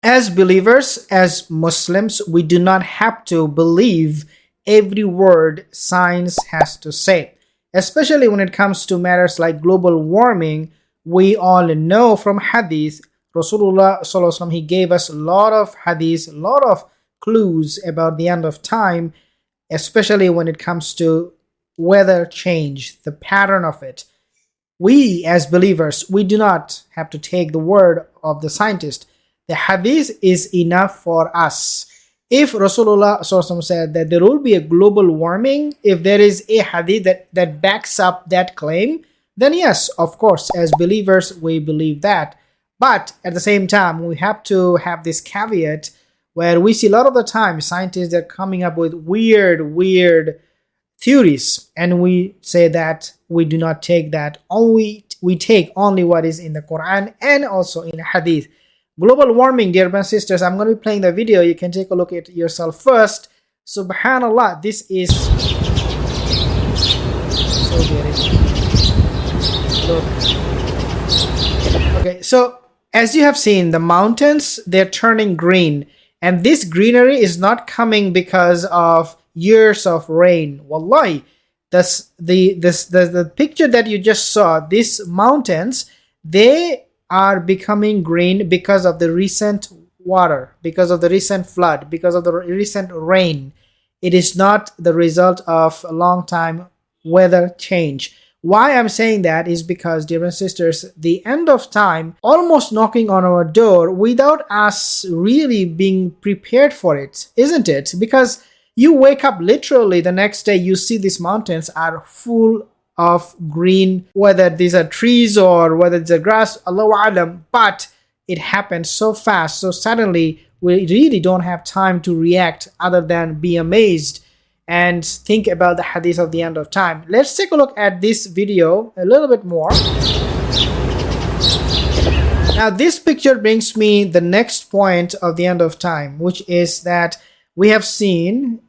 As believers, as Muslims, we do not have to believe every word science has to say, especially when it comes to matters like global warming. We all know from hadith, Rasulullah Sallallahu Alaihi Wasallam, he gave us a lot of hadiths, a lot of clues about the end of time, especially when it comes to weather change, the pattern of it. We as believers, we do not have to take the word of the scientist. The hadith is enough for us. If Rasulullah Sallallahu Alaihi Wasallam said that there will be a global warming, if there is a hadith that backs up that claim, then yes, of course, as believers, we believe that. But at the same time, we have to have this caveat where we see a lot of the time scientists are coming up with weird theories, and we say that we do not take that. We take only what is in the Quran and also in hadith. Global warming, dear brothers and sisters, I'm going to be playing the video. You can take a look at it yourself first. Subhanallah, this is so beautiful. Look. Okay, so as you have seen, the mountains, they're turning green, and this greenery is not coming because of years of rain. Wallahi, the picture that you just saw, these mountains, they are becoming green because of the recent water, because of the recent flood, because of the recent rain. It is not the result of a long time weather change. Why I'm saying that is because, dear brothers and sisters, the end of time almost knocking on our door without us really being prepared for it, isn't it? Because you wake up literally the next day, you see these mountains are full of green, whether these are trees or whether it's a grass, Allahu Alam, but it happens so fast, so suddenly we really don't have time to react other than be amazed and think about the hadith of the end of time. Let's take a look at this video a little bit more. Now this picture brings me the next point of the end of time, which is that we have seen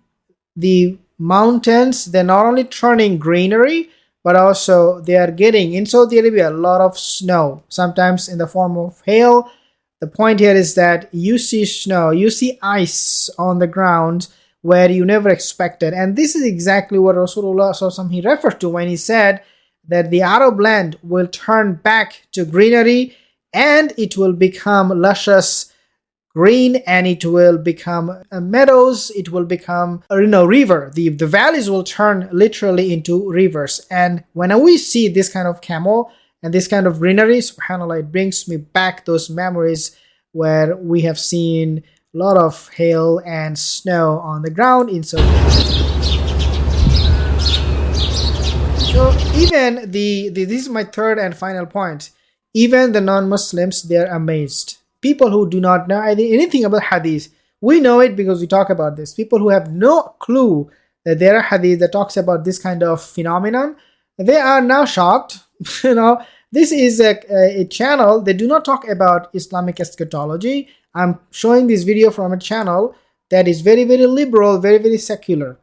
the mountains, they're not only turning greenery, but also they are getting, in Saudi Arabia, a lot of snow, sometimes in the form of hail. The point here is that you see snow, you see ice on the ground where you never expected. And this is exactly what Rasulullah Sallallahu Alaihi Wasallam, he referred to when he said that the Arab land will turn back to greenery and it will become luscious green, and it will become meadows, it will become river. The valleys will turn literally into rivers. And when we see this kind of camel and this kind of greenery, subhanAllah, it brings me back those memories where we have seen a lot of hail and snow on the ground in Saudi Arabia. So even this is my third and final point. Even the non-Muslims, they are amazed. People who do not know anything about hadith, we know it because we talk about this. People who have no clue that there are hadith that talks about this kind of phenomenon, they are now shocked. This is a channel, they do not talk about Islamic Eschatology. I'm showing this video from a channel that is very liberal, very secular.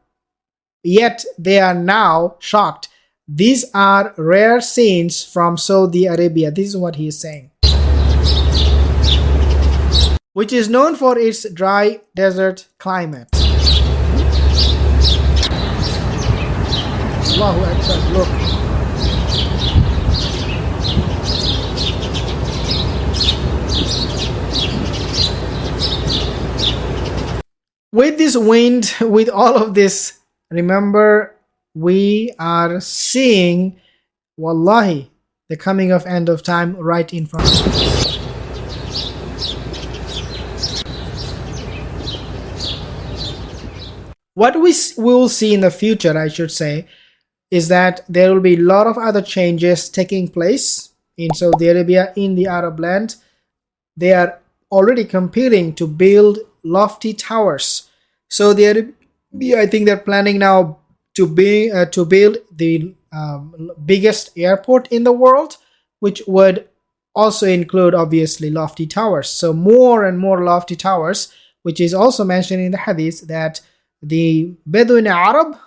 Yet they are now shocked. These are rare scenes from Saudi Arabia. This is what he is saying, which is known for its dry desert climate. Allahu Akbar, look. With this wind, with all of this, remember, we are seeing, wallahi, the coming of end of time right in front of us. What we will see in the future, I should say, is that there will be a lot of other changes taking place in Saudi Arabia, in the Arab land. They are already competing to build lofty towers. Saudi Arabia, I think they're planning now to build the biggest airport in the world, which would also include obviously lofty towers. So more and more lofty towers, which is also mentioned in the hadith that the Bedouin Arab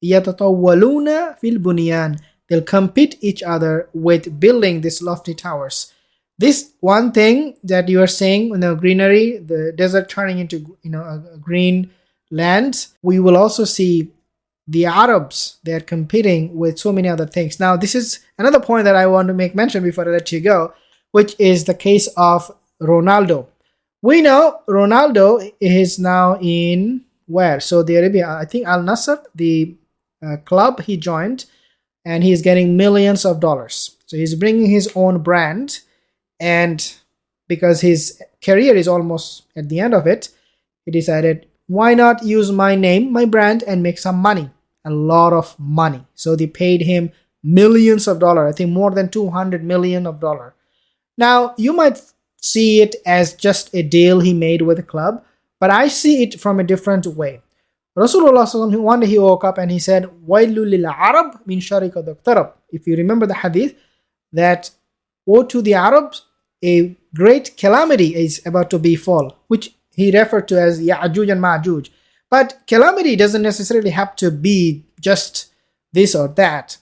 yatatawwaluna fil bunyan, they'll compete each other with building these lofty towers. This one thing that you are saying, greenery, the desert turning into a green land, we will also see the Arabs, they are competing with so many other things. Now, this is another point that I want to make mention before I let you go, which is the case of Ronaldo. We know Ronaldo is now in where? Saudi Arabia. I think Al Nassr, the club he joined, and he's getting millions of dollars. So he's bringing his own brand, and because his career is almost at the end of it, he decided, why not use my name, my brand, and make some money? A lot of money. So they paid him millions of dollars. I think more than 200 million of dollars. Now, you might see it as just a deal he made with the club, but I see it from a different way. Rasulullah, one day he woke up and he said, "Wailul lil Arab min sharri qad iqtarab." If you remember the hadith, that woe to the Arabs, a great calamity is about to befall, which he referred to as Yajuj and Majuj. But calamity doesn't necessarily have to be just this or that.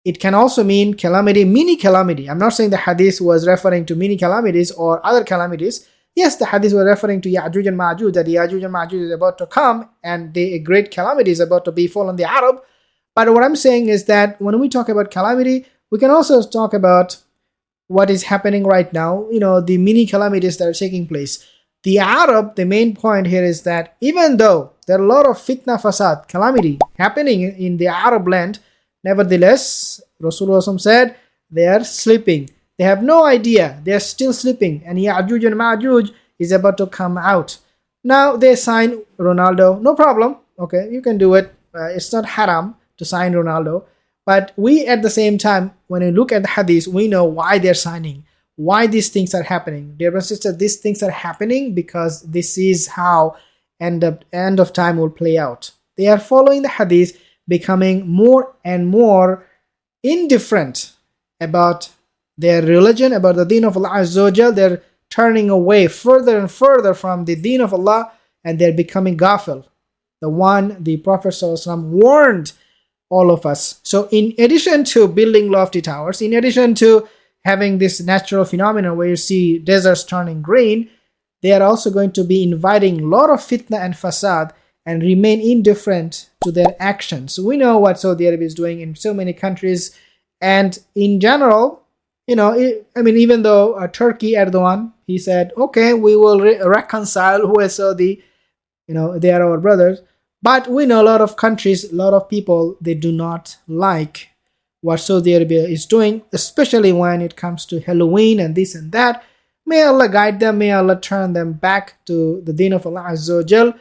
It can also mean calamity, mini calamity. I'm not saying the hadith was referring to mini calamities or other calamities. Yes, the hadith was referring to Yajuj and Majuj, that Yajuj and Majuj is about to come and a great calamity is about to befall on the Arab. But what I'm saying is that when we talk about calamity, we can also talk about what is happening right now, the mini calamities that are taking place. The Arab, the main point here is that even though there are a lot of fitna, fasad, calamity happening in the Arab land, nevertheless, Rasulullah said they are sleeping. They have no idea. They are still sleeping. And Yajuj and Majuj is about to come out. Now they sign Ronaldo. No problem. Okay, you can do it. It's not haram to sign Ronaldo. But we at the same time, when we look at the hadith, we know why they're signing. Why these things are happening. Dear brothers and sisters, these things are happening because this is how end of time will play out. They are following the hadith, becoming more and more indifferent about their religion, about the deen of Allah Azza wa Jal. They're turning away further and further from the deen of Allah, and they're becoming ghafil. The one the Prophet ﷺ warned all of us. So in addition to building lofty towers, in addition to having this natural phenomenon where you see deserts turning green, they are also going to be inviting a lot of fitna and fasad and remain indifferent to their actions. So we know what Saudi Arabia is doing in so many countries, and in general, even though Turkey, Erdogan, he said, okay, we will reconcile with Saudi, they are our brothers. But we know a lot of countries, a lot of people, they do not like what Saudi Arabia is doing, especially when it comes to Halloween and this and that. May Allah guide them, may Allah turn them back to the deen of Allah Azza wa Jal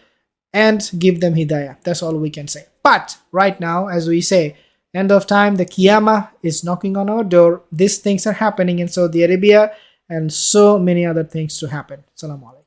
and give them hidayah. That's all we can say. But right now, as we say, end of time, the Qiyama is knocking on our door. These things are happening in Saudi Arabia and so many other things to happen. Assalamu alaikum.